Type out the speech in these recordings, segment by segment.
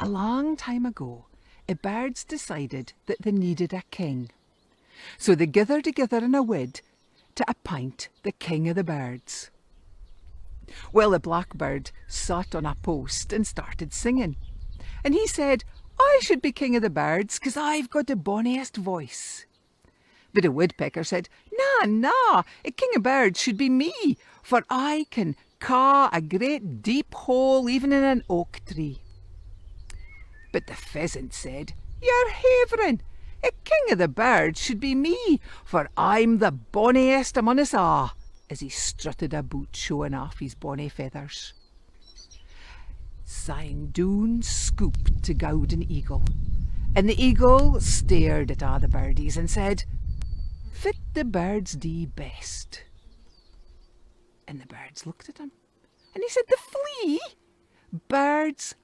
A long time ago, the birds decided that they needed a king. So they gathered together in a wood to appoint the king of the birds. Well, the blackbird sat on a post and started singing. And he said, I should be king of the birds, 'cause I've got the bonniest voice. But a woodpecker said, Na, a king of birds should be me, for I can caw a great deep hole even in an oak tree. But the pheasant said, You're havering. A king of the birds should be me, for I'm the bonniest among us a', as he strutted about showing off his bonny feathers. Syne doon scooped the golden eagle, and the eagle stared at all the birdies and said, Fit the birds do best. And the birds looked at him, and he said, The flea? Birds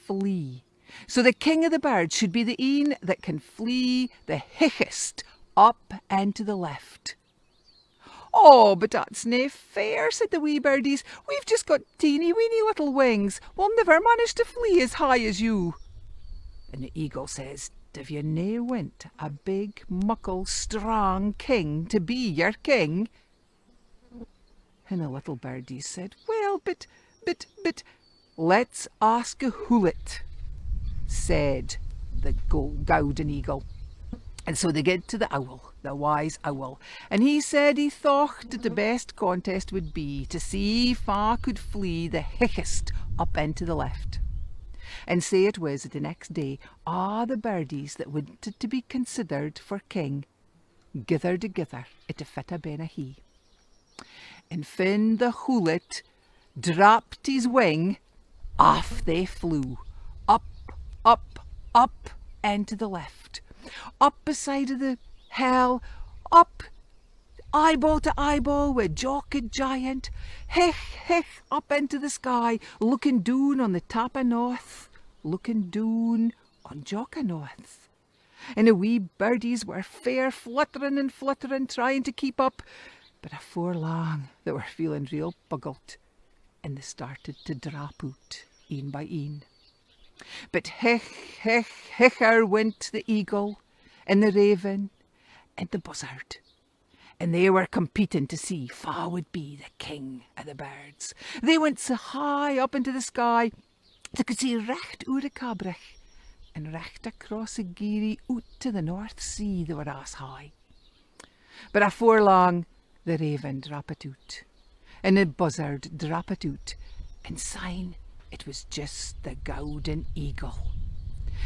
flee. So the king of the birds should be the een that can flee the highest up and to the left. Oh, but that's nae fair, said the wee birdies. We've just got teeny weeny little wings. We'll never manage to flee as high as you. And the eagle says, Div you nae want a big, muckle, strong king to be your king? And the little birdies said, Well, but, let's ask a hoolet, said the golden eagle. And so they get to the owl, the wise owl, and he said he thought that the best contest would be to see if I could flee the highest up and to the left. And say it was that the next day all the birdies that wanted to be considered for king gathered together at the fitta ben a he. And fin the hoolet dropped his wing, off they flew, up, and to the left, up beside of the hill, up eyeball to eyeball with Jock a giant, hich, up into the sky, looking down on the top of north, looking down on Jock a north. And the wee birdies were fair fluttering and fluttering, trying to keep up, but afore long they were feeling real buggled, and they started to drop out, een by een. But hicher went the eagle, and the raven, and the buzzard, and they were competing to see wha would be the king of the birds. They went so high up into the sky, they could see recht oor the Cabrach, and recht across the Geary out to the North Sea they were as high. But afore long the raven dropped out, and the buzzard dropped out, and syne it was just the golden eagle.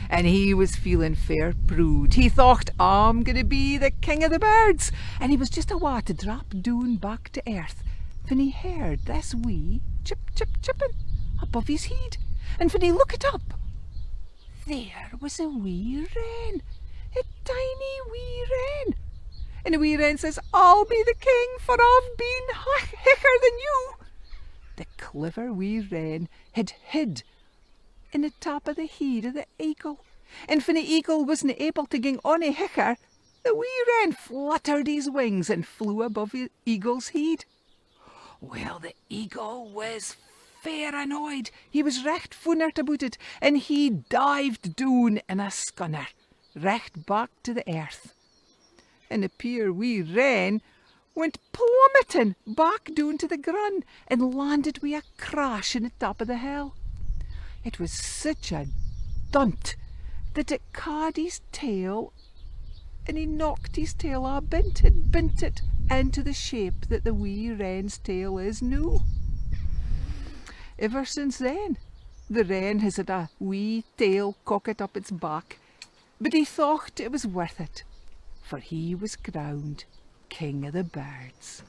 And he was feeling fair proud. He thought, I'm going to be the king of the birds. And he was just awa to drop down back to earth when he heard this wee chip, chipping above his head. And when he looked up, there was a wee wren, a tiny wee wren. And the wee wren says, I'll be the king, for I've been hicker than you. The clever wee wren had hid in the top of the head of the eagle. And when the eagle wasn't able to ging ony hicker, the wee wren fluttered his wings and flew above the eagle's head. Well, the eagle was fair annoyed. He was recht funert about it, and he dived down in a scunner, recht back to the earth. And the poor wee wren went plummeting back down to the grun and landed with a crash in the top of the hill. It was such a dunt that it caught his tail, and he knocked his tail all bent it into the shape that the wee wren's tail is noo. Ever since then, the wren has had a wee tail cocked up its back, but he thought it was worth it, for he was crowned king of the birds.